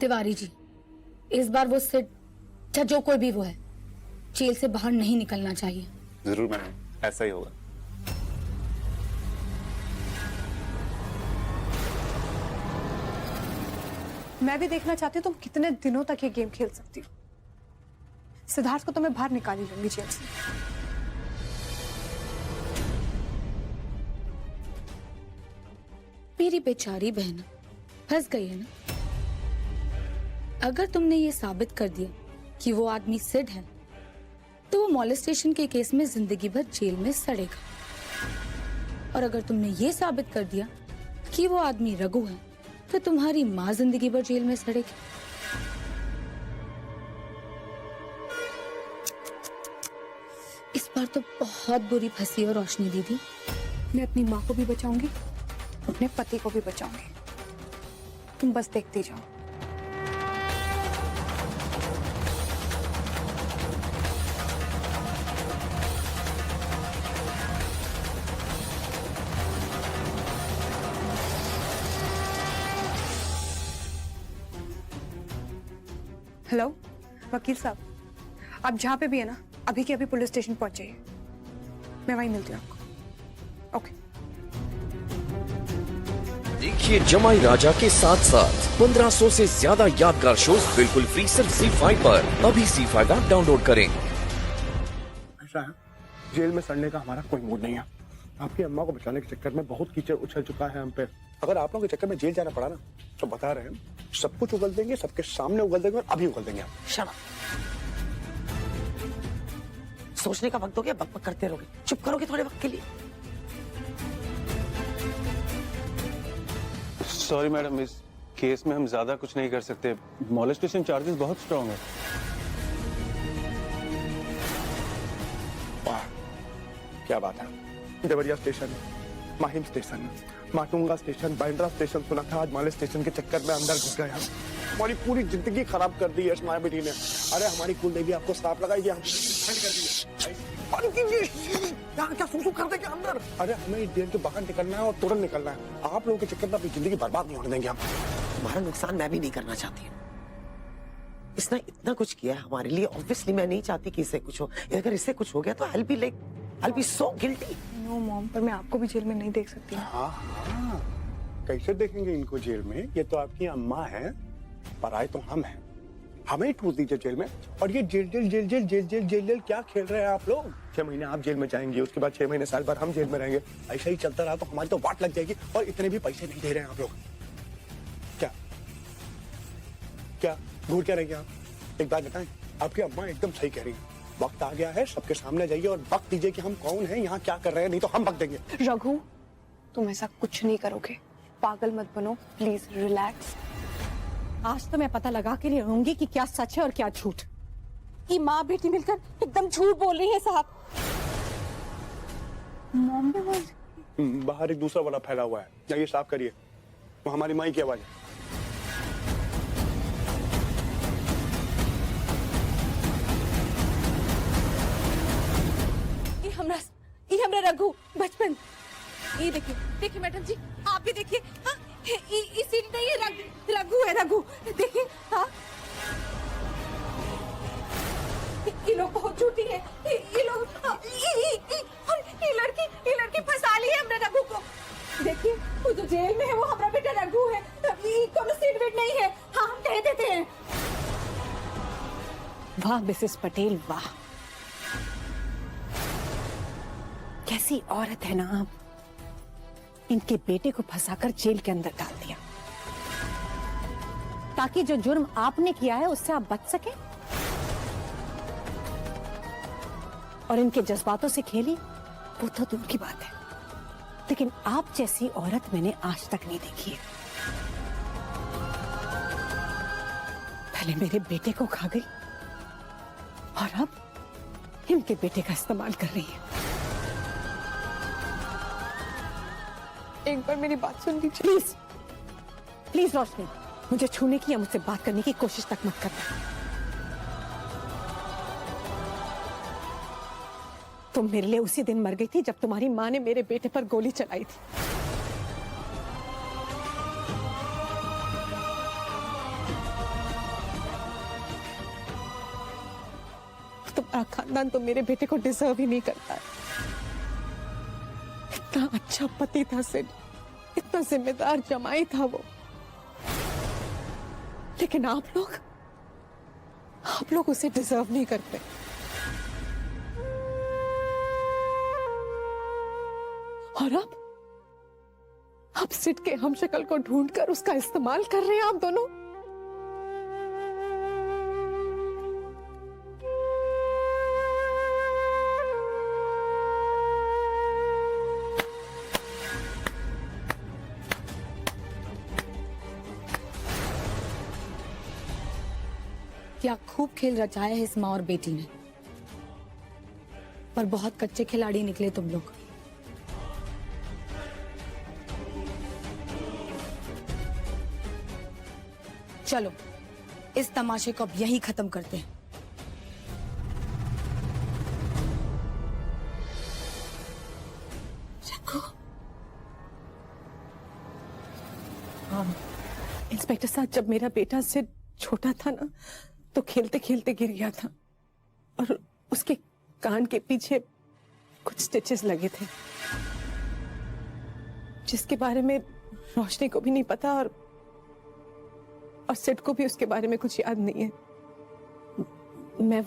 तिवारी जी, इस बार वो सिड या जो कोई भी वो है, जेल से बाहर नहीं निकलना चाहिए। जरूर मैडम, ऐसा ही होगा। मैं भी देखना चाहती हूँ तुम कितने दिनों तक ये गेम खेल सकती हो। सिद्धार्थ को तो मैं बाहर निकाल ही लूंगी जेल से। मेरी बेचारी बहन फंस गई है ना। अगर तुमने ये साबित कर दिया कि वो आदमी सिड है, तो वो मॉलेस्टेशन के केस में जिंदगी भर जेल में सड़ेगा। और अगर तुमने ये साबित कर दिया कि वो आदमी रघु है, तो तुम्हारी माँ जिंदगी भर जेल में सड़ेगी। इस बार तो बहुत बुरी फंसी हो रोशनी दीदी। मैं अपनी माँ को भी बचाऊंगी, अपने पति को भी बचाऊंगी। तुम बस देखती जाओ। हेलो वकील साहब, आप जहाँ पे भी है ना, अभी के अभी पुलिस स्टेशन पहुंच जाइए। मैं वहीं मिलती हूँ आपको। ओके। देखिए जमाई राजा के साथ साथ 1500 से ज्यादा यादगार शोज बिल्कुल फ्री सिर्फ ZEE5 पर। अभी ZEE5 ऐप डाउनलोड करें। ऐसा है, जेल में सड़ने का हमारा कोई मूड नहीं है। आपकी अम्मा को बचाने के चक्कर में बहुत कीचड़ उछल चुका है हम पे। अगर आप लोगों के चक्कर में जेल जाना पड़ा ना, तो बता रहे हैं सब कुछ उगल देंगे, सबके सामने उगल देंगे और अभी उगल देंगे हम। शर्मा, सोचने का वक्त हो गया, बकबक करते रहोगे। चुप करोगे थोड़े वक्त के लिए? सॉरी मैडम, इस केस में हम ज्यादा कुछ नहीं कर सकते। मॉलेस्टेशन चार्जेस बहुत स्ट्रॉन्ग है। वाह, क्या बात है। Deoria station, Mahim station, Matunga station, Bandra station सुना था, आज माले स्टेशन के चक्कर में अंदर घुस गए हम। हमारी पूरी जिंदगी खराब कर दी है इस माया बेटी ने। अरे हमारी कुल देवी आपको श्राप लगाई दिया, क्या सुसु कर देंगे अंदर। अरे हमें जेल के बाहर निकलना है और तुरंत निकलना है। आप लोगों के चक्कर में अपनी जिंदगी बर्बाद नहीं होने देंगे हम। तुम्हारा नुकसान मैं भी नहीं करना चाहती। इसने इतना कुछ किया है हमारे लिए, ऑब्वियसली मैं नहीं चाहती कि इससे कुछ हो। अगर इससे कुछ हो गया तो I'll be so guilty। No mom, पर मैं आपको भी जेल में नहीं देख सकती। हाँ, कैसे देखेंगे इनको जेल में? ये तो आपकी अम्मा है, पर आए तो हम हैं। हमें ही ठूस दीजिए जेल में। और ये jail jail jail jail jail jail jail jail क्या खेल रहे हैं आप लोग? 6 महीने आप जेल में जाएंगे, उसके बाद 6 महीने साल भर हम जेल में रहेंगे। ऐसा ही चलता रहा तो हमारी तो वाट लग जाएगी। और इतने भी पैसे नहीं दे रहे हैं आप लोग। क्या क्या घूर क्या रहेंगे आप? एक बात बताएं, आपकी अम्मा एकदम सही कह रही है। वक्त आ गया है, सबके सामने जाइए और वक्त दीजिए कि हम कौन हैं, यहाँ क्या कर रहे हैं, नहीं तो हम वक्त देंगे। रघु, तुम ऐसा कुछ नहीं करोगे। पागल मत बनो, प्लीज रिलैक्स। आज तो मैं पता लगा के नहीं रहूंगी कि क्या सच है और क्या झूठ। ये माँ बेटी मिलकर एकदम झूठ बोल रही है साहब। मॉम भी बोल। बाहर एक दूसरा वाला फैला हुआ है, जाइए साफ करिए। वो हमारी माई की आवाज है। ये हमरा रघु बचपन। ये देखिए देखिए मैडम जी, आप भी देखिए। हाँ, इसी नहीं है, रघु है, रघु देखिए। हाँ, ये लोग बहुत झूठी है। ये लोग ये लड़की फंसा ली है हमने रघु को। देखिए वो जो जेल में है वो हमारा बेटा रघु है, ये कोनो सीट वेट नहीं है। हाँ, हम कह देते हैं। वाह मिसेस पटेल, वाह कैसी औरत है ना आप। इनके बेटे को फंसाकर जेल के अंदर डाल दिया ताकि जो जुर्म आपने किया है उससे आप बच सके। और इनके जज्बातों से खेली वो तो दूर की बात है, लेकिन आप जैसी औरत मैंने आज तक नहीं देखी है। पहले मेरे बेटे को खा गई और अब इनके बेटे का इस्तेमाल कर रही है। एक बार मेरी बात सुन लीजिए प्लीज प्लीज रोशनी, मुझे छूने की या मुझसे बात करने की कोशिश तक मत करना। तुम मेरे लिए उसी दिन मर गई थी जब तुम्हारी माँ ने मेरे बेटे पर गोली चलाई थी। हमारा खानदान तो मेरे बेटे को डिजर्व ही नहीं करता है। इतना अच्छा पति था सिड, इतना जिम्मेदार जमाई था वो, लेकिन आप लोग उसे डिजर्व नहीं करते। और अब सिड के हम शक्ल को ढूंढकर उसका इस्तेमाल कर रहे हैं आप दोनों। क्या खूब खेल रचाया है इस माँ और बेटी ने, पर बहुत कच्चे खिलाड़ी निकले तुम लोग। चलो इस तमाशे को अब यही खत्म करते हैं। इंस्पेक्टर साहब, जब मेरा बेटा सिड छोटा था ना, तो खेलते खेलते गिर गया था और उसके कान के पीछे कुछ स्टिचेस लगे थे, जिसके बारे में रोशनी को भी नहीं पता और सिड को भी उसके बारे में कुछ याद नहीं है। मैं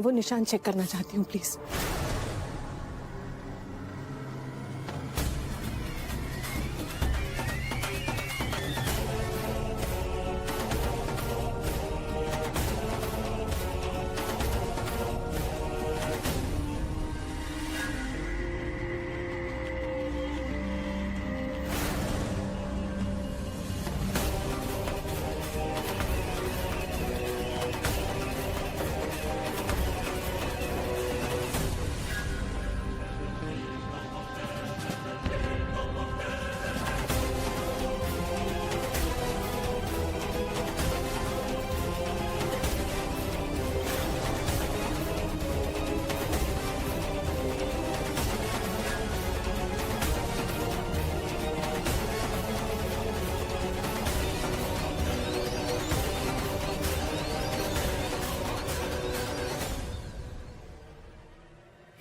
वो निशान चेक करना चाहती हूँ, प्लीज।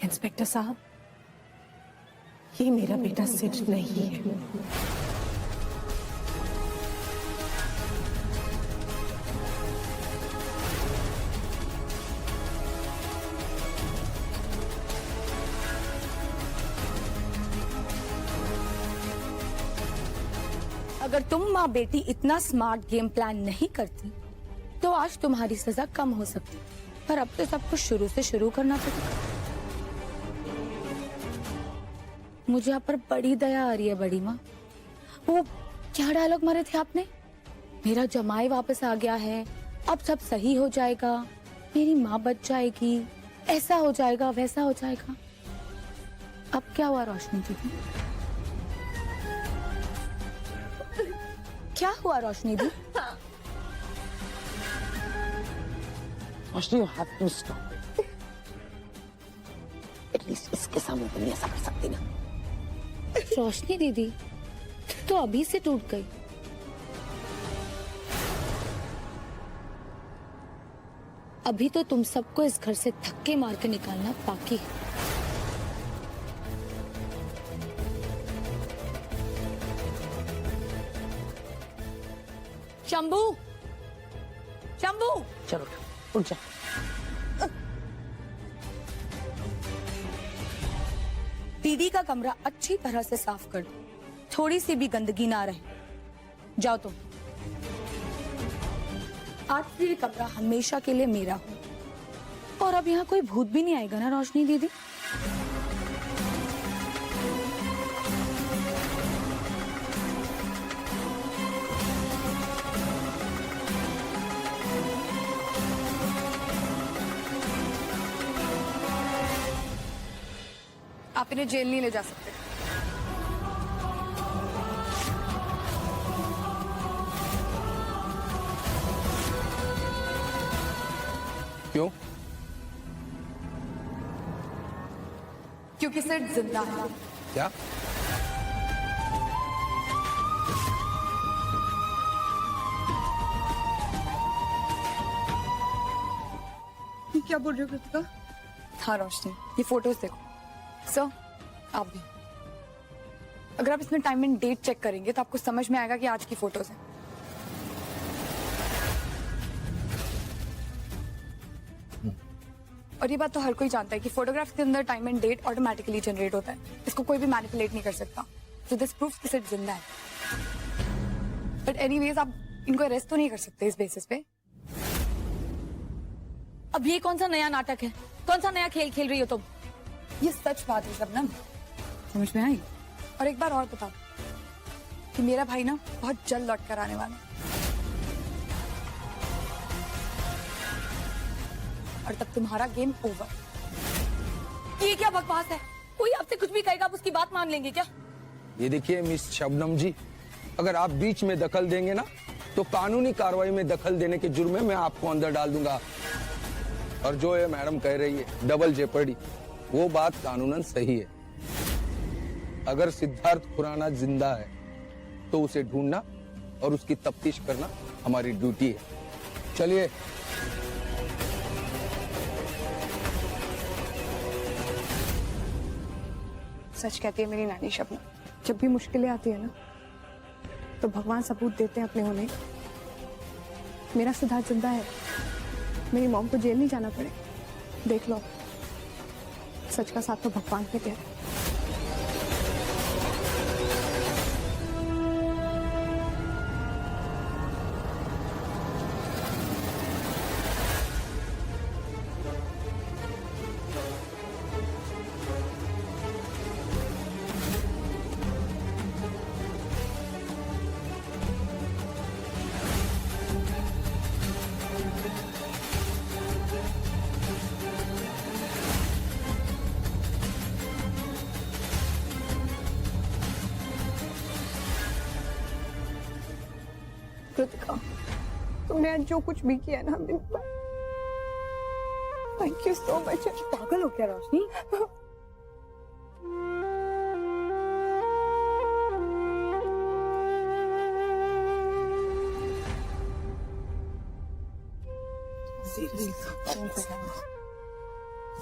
इंस्पेक्टर साहब, ये मेरा बेटा सिड नहीं है। अगर तुम माँ बेटी इतना स्मार्ट गेम प्लान नहीं करती तो आज तुम्हारी सजा कम हो सकती, पर अब तो सब कुछ शुरू से शुरू करना पड़ेगा। मुझे आप पर बड़ी दया आ रही है बड़ी माँ। वो क्या डायलॉग मारे थे आपने? मेरा जमाई वापस आ गया है, अब सब सही हो जाएगा, मेरी माँ बच जाएगी, ऐसा हो जाएगा वैसा हो जाएगा। अब क्या हुआ रोशनी दीदी? क्या हुआ रोशनी दी? Roshni, you have to stop. At least इसके सामने तो नहीं ऐसा कर सकती ना। रोशनी दीदी तो अभी से टूट गई। अभी तो तुम सबको इस घर से धक्के मार के निकालना बाकी है। शंभू, शंभू, चलो उठ जा। दीदी का कमरा अच्छी तरह से साफ कर दो, थोड़ी सी भी गंदगी ना रहे। जाओ तुम। आज से ये कमरा हमेशा के लिए मेरा हो। और अब यहाँ कोई भूत भी नहीं आएगा ना रोशनी दीदी? आप इन्हें जेल नहीं ले जा सकते। क्यों? क्योंकि सिड जिंदा है। क्या? क्या बोल रहे हो कृतिका? हाँ रोशनी, ये फोटोज देखो। सर आप भी, अगर आप इसमें टाइम एंड डेट चेक करेंगे तो आपको समझ में आएगा कि आज की फोटोज हैं। और ये बात तो हर कोई जानता है कि फोटोग्राफ्स के अंदर time and date automatically generate होता है, इसको कोई भी मैनिपुलेट नहीं कर सकता। सो दिस प्रूव्स कि सिर्फ जिंदा है। बट एनीवेज आप इनको अरेस्ट तो नहीं कर सकते इस बेसिस पे। अब ये कौन सा नया नाटक है, कौन सा नया खेल खेल रही हो तुम? ये सच बात है शबनम, समझ में आई? और एक बार और बता दो कि मेरा भाई ना बहुत जल्द लौट कर आने वाला है, और तब तुम्हारा गेम ओवर। ये क्या बकवास है? कोई आपसे कुछ भी कहेगा आप उसकी बात मान लेंगे क्या? ये देखिए मिस शबनम जी, अगर आप बीच में दखल देंगे ना तो कानूनी कार्रवाई में दखल देने के जुर्म में मैं आपको अंदर डाल दूंगा। और जो ये मैडम कह रही है डबल जेपर्डी, वो बात कानूनन सही है। अगर सिद्धार्थ खुराना जिंदा है तो उसे ढूंढना और उसकी तफ्तीश करना हमारी ड्यूटी है। चलिए। सच कहती है मेरी नानी शबनम, जब भी मुश्किलें आती है ना तो भगवान सबूत देते हैं अपने होने। मेरा सिद्धार्थ जिंदा है, मेरी मॉम को जेल नहीं जाना पड़े। देख लो, सच का साथ तो भगवान पे दे। कृतिका, तुमने आज जो कुछ भी किया ना मेरे पर, थैंक यू सो मच। पागल हो क्या रोशनी?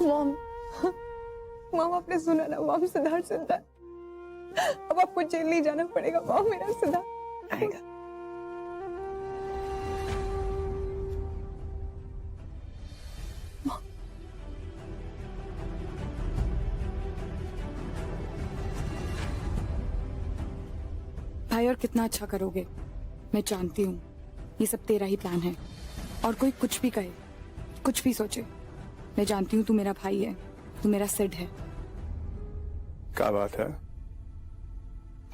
मॉम, मॉम आपने सुना ना, मॉम सिद्धार्थ जिंदा है। अब आपको जेल नहीं जाना पड़ेगा मॉम, मेरा सिद्धार्थ आएगा। भाई और कितना अच्छा करोगे मैं जानती हूँ, ये सब तेरा ही प्लान है। और कोई कुछ भी कहे, कुछ भी सोचे, मैं जानती हूँ तू मेरा भाई है, तू मेरा सिड है। क्या बात है?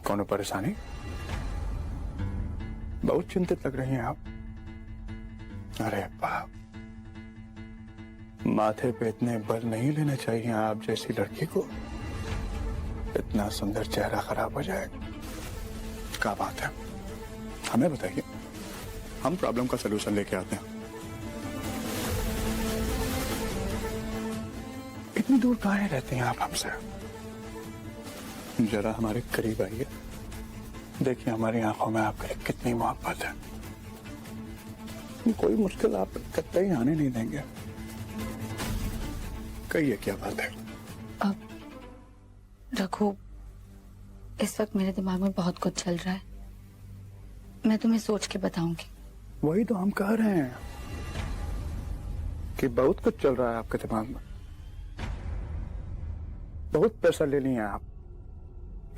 कौन परेशानी? बहुत चिंतित लग रही हैं आप। अरे बाप, माथे पे इतने बल नहीं लेने चाहिए आप जैसी लड़की को। इतना सुंदर चेहरा खराब हो जाएगा। क्या बात है, हमें बताइए, हम प्रॉब्लम का सलूशन लेके आते हैं। इतनी दूर कहाँ रहते हैं आप हमसे? जरा हमारे करीब आइए, देखिए हमारी आंखों में आपके लिए कितनी मोहब्बत है। कोई मुश्किल आप कतई आने नहीं देंगे। कहिए क्या बात है? अब रघु, इस वक्त मेरे दिमाग में बहुत कुछ चल रहा है, मैं तुम्हें सोच के बताऊंगी। वही तो हम कह रहे हैं कि बहुत कुछ चल रहा है आपके दिमाग में। बहुत पैसा ले लिए आप,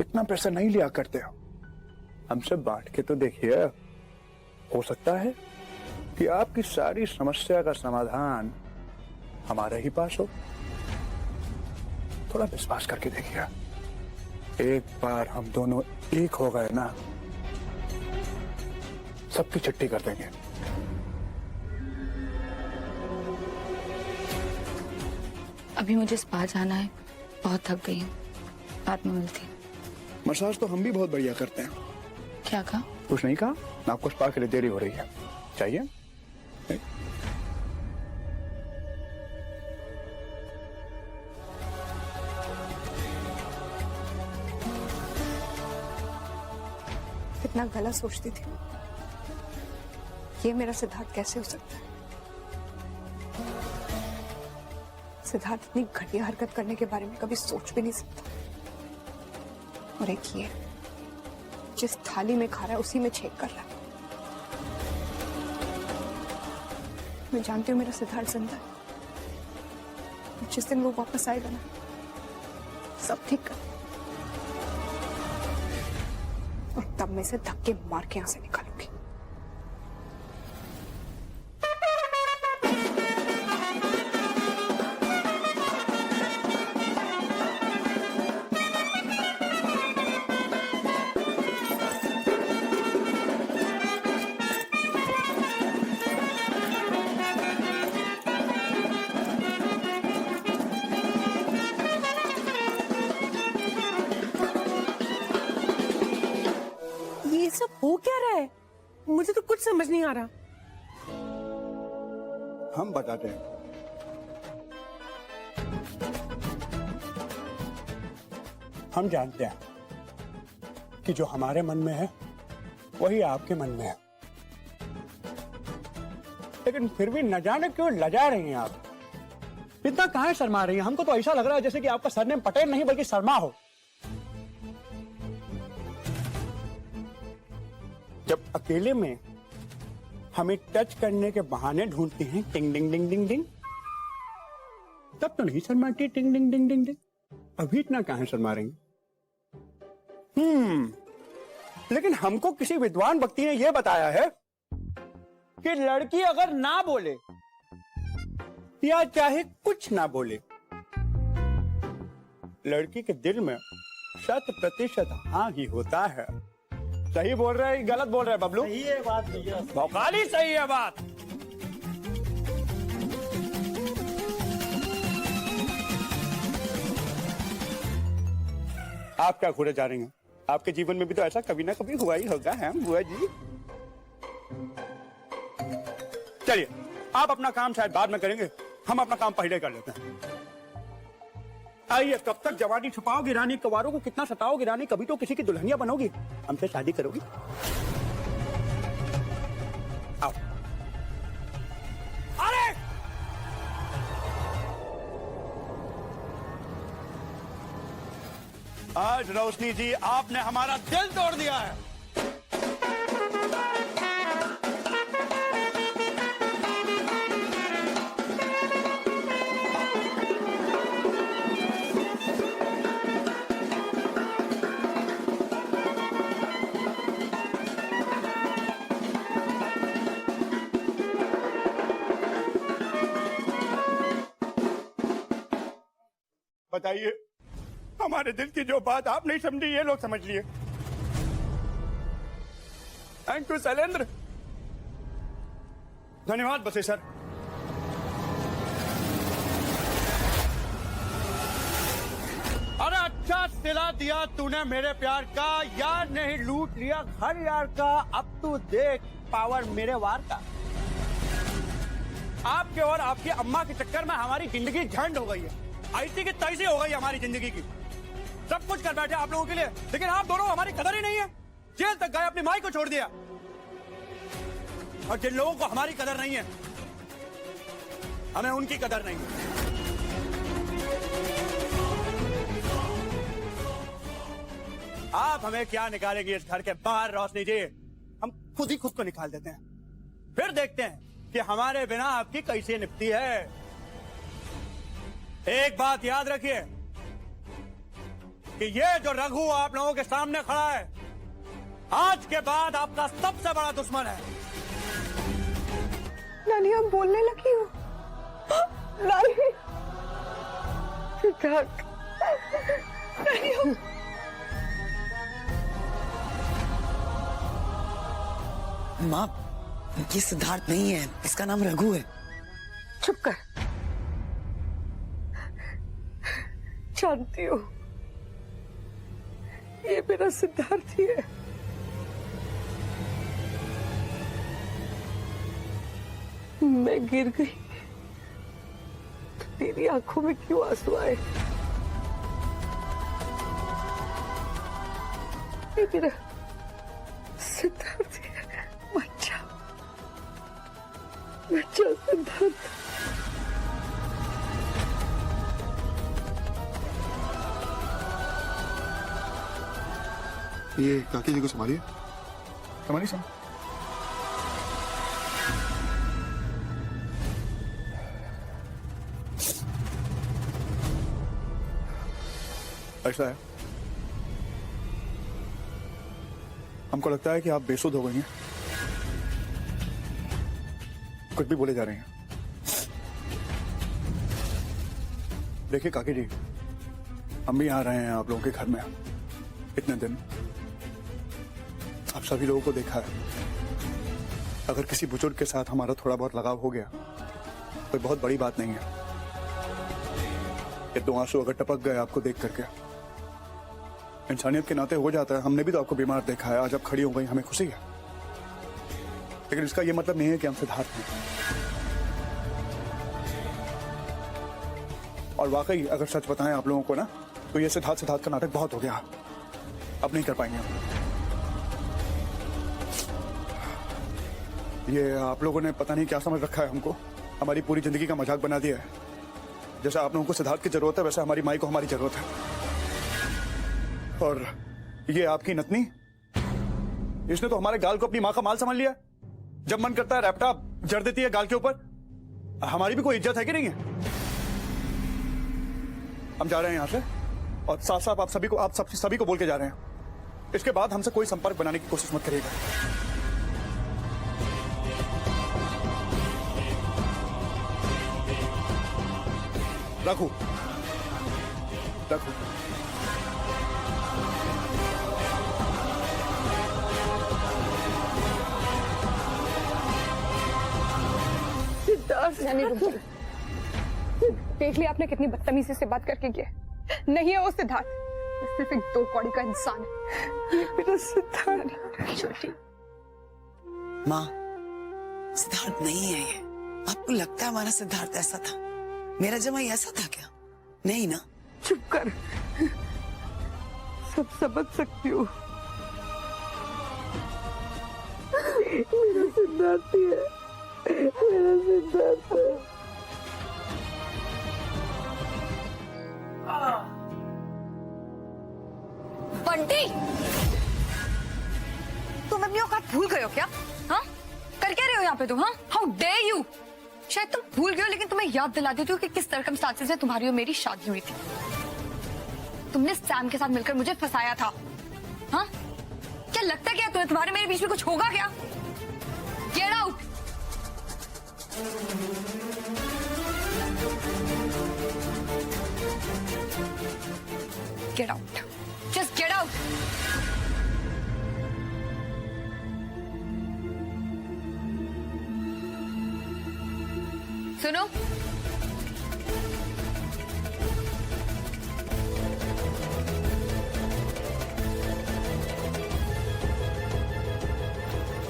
इतना पैसा नहीं लिया करते हो। हमसे बांट के तो देखिए, हो सकता है कि आपकी सारी समस्या का समाधान हमारे ही पास हो। थोड़ा विश्वास करके देखिए, एक बार हम दोनों एक हो गए ना, सबकी चिट्ठी कर देंगे। अभी मुझे स्पा जाना है, बहुत थक गई हूँ, बाद में मिलती हूँ। मसाज तो हम भी बहुत बढ़िया करते हैं। क्या कहा? कुछ नहीं कहा, आपको स्पा के लिए देरी हो रही है, चाहिए? नहीं? कितना गलत सोचती थी, ये मेरा सिद्धार्थ कैसे हो सकता है? सिद्धार्थ इतनी घटिया हरकत करने के बारे में कभी सोच भी नहीं सकता। और एक ये, जिस थाली में खा रहा है उसी में छेद कर रहा है। मैं जानती हूँ मेरा सिद्धार्थ जिंदा है। जिस दिन वो वापस आएगा ना, सब ठीक कर, और तब मैं इसे धक्के मार के यहां से निकालूंगी। ये सब हो क्या रहा है? मुझे तो कुछ समझ नहीं आ रहा। हम बताते हैं। हम जानते हैं कि जो हमारे मन में है वही आपके मन में है, लेकिन फिर भी न जाने क्यों लजा रही हैं आप। इतना कहां शर्मा रही हैं? हमको तो ऐसा लग रहा है जैसे कि आपका सरनेम पटेल नहीं बल्कि शर्मा हो। जब अकेले में हमें टच करने के बहाने ढूंढती हैं टिंग डिंग डिंग डिंग डिंग, तब तो नहीं शर्माती टिंग डिंग डिंग डिंग डिंग। अभी इतना कहां शर्मा रही? लेकिन हमको किसी विद्वान व्यक्ति ने यह बताया है कि लड़की अगर ना बोले या चाहे कुछ ना बोले, लड़की के दिल में 100% हाँ ही होता है। सही बोल रहे हैं, गलत बोल रहे हैं बबलू? सही है बात भैया, भौकाली सही है बात। आप क्या घूरे जा रही हैं? आपके जीवन में भी तो ऐसा कभी ना कभी हुआ ही होगा है बुआ जी। चलिए, आप अपना काम शायद बाद में करेंगे, हम अपना काम पहले कर लेते हैं। आइए, कब तक जवानी छुपाओगी रानी, कवारों को कितना सताओगी रानी, कभी तो किसी की दुल्हनिया बनोगी, हमसे शादी करोगी? आओ। अरे आज रोशनी जी आपने हमारा दिल तोड़ दिया है। बताइए, हमारे दिल की जो बात आप नहीं समझी ये लोग समझ लिए। थैंक यू शैलेंद्र, धन्यवाद बसे सर। अरे अच्छा सिला दिया तूने मेरे प्यार का, यार नहीं लूट लिया घर यार का। अब तू देख पावर मेरे वार का। आपके और आपकी अम्मा के चक्कर में हमारी जिंदगी झंड हो गई है, ऐसी की तैसी हो गई हमारी जिंदगी की। सब कुछ कर बैठे आप लोगों के लिए, लेकिन आप दोनों हमारी कदर ही नहीं है। जेल तक गए, अपनी माई को छोड़ दिया। और जिन लोगों को हमारी कदर नहीं है, हमें उनकी कदर नहीं है। आप हमें क्या निकालेंगे इस घर के बाहर रोशनी जी? हम खुद ही खुद को निकाल देते हैं, फिर देखते हैं कि हमारे बिना आपकी कैसे निपटी है। एक बात याद रखिए कि ये जो रघु आप लोगों के सामने खड़ा है, आज के बाद आपका सबसे बड़ा दुश्मन है। नानी, आप बोलने लगी हो? नानी, सिद्धार्थ, नानी, माँ, ये सिद्धार्थ नहीं है, इसका नाम रघु है। चुप कर। जानती हो, ये मेरा सिद्धार्थ ही है। मैं गिर गई तो तेरी आंखों में क्यों आंसू आए? ये मेरा सिद्धार्थ है। बच्चा, बच्चा सिद्धार्थ। ये काकी जी को संभालिए। हमारी सुन। ऐसा है, हमको लगता है कि आप बेसुध हो गई हैं, कुछ भी बोले जा रहे हैं। देखिए काकी जी, हम भी आ रहे हैं आप लोगों के घर में इतने दिन, आप सभी लोगों को देखा है। अगर किसी बुजुर्ग के साथ हमारा थोड़ा बहुत लगाव हो गया, कोई बहुत बड़ी बात नहीं है। ये 2 आंसू अगर टपक गए आपको देख करके, इंसानियत के नाते हो जाता है। हमने भी तो आपको बीमार देखा है, आज आप खड़ी हो गई, हमें खुशी है। लेकिन इसका ये मतलब नहीं है कि हम सिद्धार्थ हैं। और वाकई अगर सच बताएं आप लोगों को ना, तो ये सिद्धार्थ का नाटक बहुत हो गया, अब नहीं कर पाएंगे हम। ये आप लोगों ने पता नहीं क्या समझ रखा है हमको, हमारी पूरी जिंदगी का मजाक बना दिया है। जैसा आप लोगों को सिद्धार्थ की जरूरत है, वैसे हमारी माई को हमारी जरूरत है। और ये आपकी नतनी, इसने तो हमारे गाल को अपनी माँ का माल समझ लिया। जब मन करता है रैप्टा जड़ देती है गाल के ऊपर। हमारी भी कोई इज्जत है कि नहीं है? हम जा रहे हैं यहाँ से, और साफ साफ आप सभी को बोल के जा रहे हैं, इसके बाद हमसे कोई संपर्क बनाने की कोशिश मत करिएगा। रखो। नहीं, रुक जाओ। देख लिया आपने कितनी बदतमीजी से बात करके किया। नहीं है वो सिद्धार्थ, सिर्फ एक 2 कौड़ी का इंसान है। मेरा सिद्धार्थ। छोटी माँ, सिद्धार्थ नहीं है ये। आपको लगता है हमारा सिद्धार्थ ऐसा था? मेरा जमाई ऐसा था क्या? नहीं ना। चुप कर, सब समझ सकती हूँ। मेरा सिद्धार्थ ही है, मेरा सिद्धार्थ है। बंटी, तुम अपनी औकात भूल गए हो क्या? हाँ, कर क्या रहे हो यहाँ पे तुम? हाँ, हाउ डेयर यू। शायद तुम भूल गए हो, लेकिन तुम्हें याद दिला देती हूँ कि किस सर्कमस्टांसेस में तुम्हारी और मेरी शादी हुई थी। तुमने सैम के साथ मिलकर मुझे फंसाया था। हाँ, क्या लगता है क्या तुम्हें तुम्हारे मेरे बीच में कुछ होगा क्या? Get out. Get out, just get out. सुनो,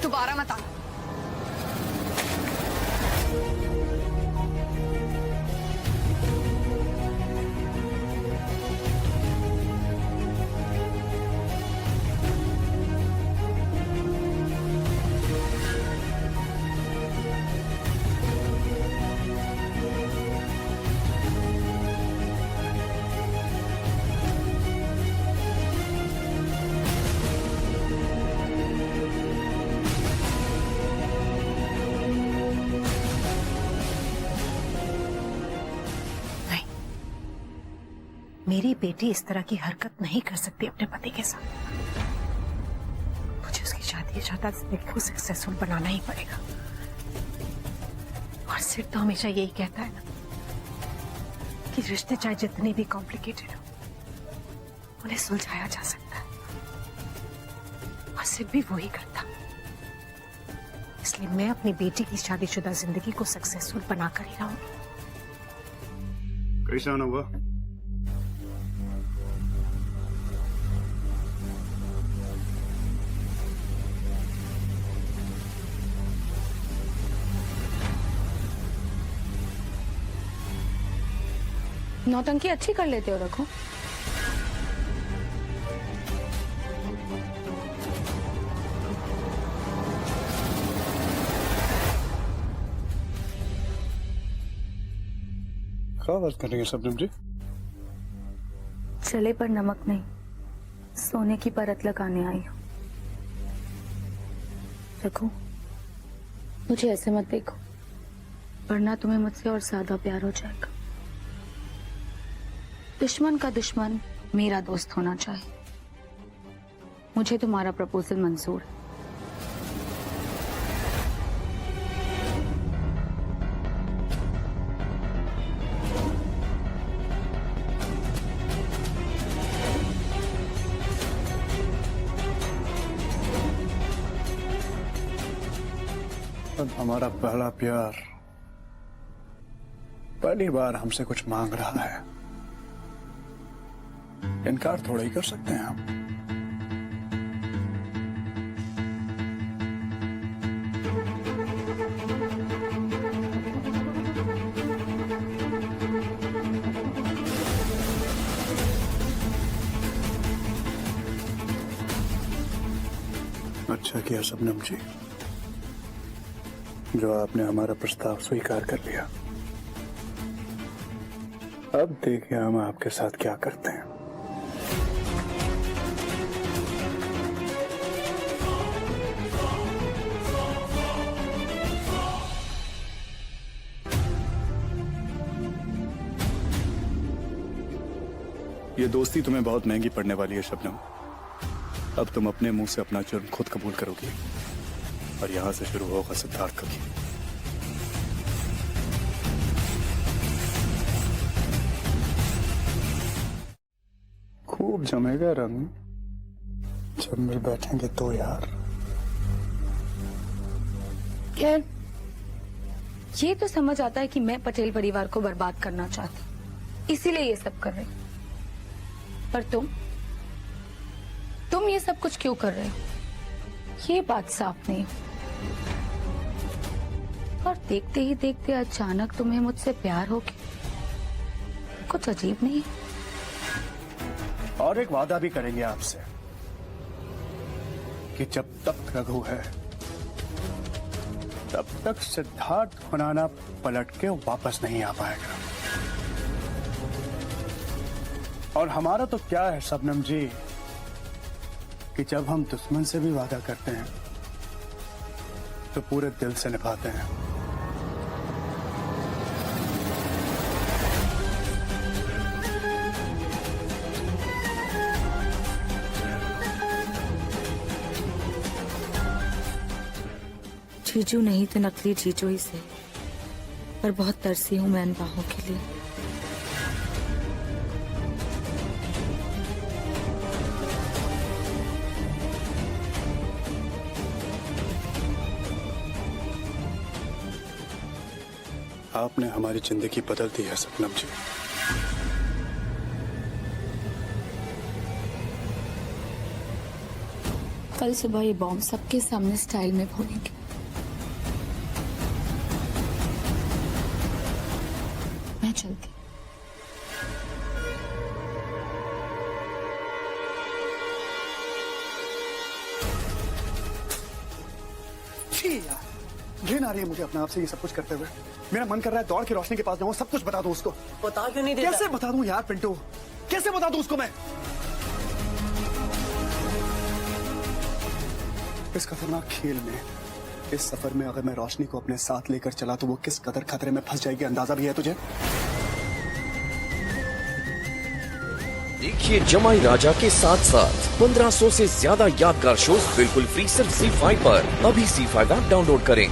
दोबारा मत आना। मेरी बेटी इस तरह की हरकत नहीं कर सकती अपने पति के साथ। मुझे उसकी शादी को सक्सेसफुल बनाना ही पड़ेगा। और सिर्फ तो हमेशा यही कहता है ना कि रिश्ते चाहे जितने भी कॉम्प्लिकेटेड हो, उन्हें सुलझाया जा सकता है, और सिर्फ भी वही करता। इसलिए मैं अपनी बेटी की शादीशुदा जिंदगी को सक्सेसफुल बनाकर ही रहूंगी। कैसा आना हुआ? नौटंकी अच्छी कर लेते हो रखो। क्या बात कर रही है शबनम जी? चले पर नमक नहीं, सोने की परत लगाने आई हूं। रघु, मुझे ऐसे मत देखो, वरना तुम्हें मुझसे और ज्यादा प्यार हो जाएगा। दुश्मन का दुश्मन मेरा दोस्त होना चाहिए। मुझे तुम्हारा प्रपोजल मंजूर है। अब हमारा पहला प्यार पहली बार हमसे कुछ मांग रहा है। इनकार थोड़ा ही कर सकते हैं हम। अच्छा किया शबनम जी जो आपने हमारा प्रस्ताव स्वीकार कर लिया। अब देखिए हम आपके साथ क्या करते हैं। ये दोस्ती तुम्हें बहुत महंगी पड़ने वाली है शबनम। अब तुम अपने मुंह से अपना जुर्म खुद कबूल करोगी और यहां से शुरू होगा सिद्धार्थ का खेल। खूब जमेगा रंग जब मिल बैठेंगे तो यार। खैर, ये तो समझ आता है कि मैं पटेल परिवार को बर्बाद करना चाहती, इसीलिए ये सब कर रही। पर तुम ये सब कुछ क्यों कर रहे हो, ये बात साफ नहीं। और देखते ही देखते अचानक तुम्हें मुझसे प्यार हो गया, कुछ अजीब नहीं? और एक वादा भी करेंगे आपसे कि जब तक रघु है तब तक सिद्धार्थ खुराना पलट के वापस नहीं आ पाएगा। और हमारा तो क्या है शबनम जी कि जब हम दुश्मन से भी वादा करते हैं तो पूरे दिल से निभाते हैं। जीजू नहीं तो नकली जीजू ही से, पर बहुत तरसी हूं मैं इन बाहों के लिए। आपने हमारी जिंदगी बदल दी है शबनम जी। कल सुबह ये बॉम्ब सबके सामने स्टाइल में फोड़ेंगे। मैं चलती। छी यार, घिन आ रही है मुझे अपने आप से ये सब कुछ करते हुए। मेरा मन कर रहा है दौड़ के रोशनी के पास जाऊं, सब कुछ बता दूं उसको। बता क्यों नहीं देता? कैसे बता दूं यार पिंटू, कैसे बता दूं उसको मैं? इस खतरनाक खेल में, इस सफर में अगर मैं रोशनी को अपने साथ लेकर चला तो वो किस कदर खतरे में फंस जाएगी, अंदाजा भी है तुझे? देखिए जमाई राजा के साथ साथ 1500 से ज्यादा यादगार शोज बिल्कुल फ्री सिर्फ ZEE5 पर। अभी ZEE5 ऐप डाउनलोड करें।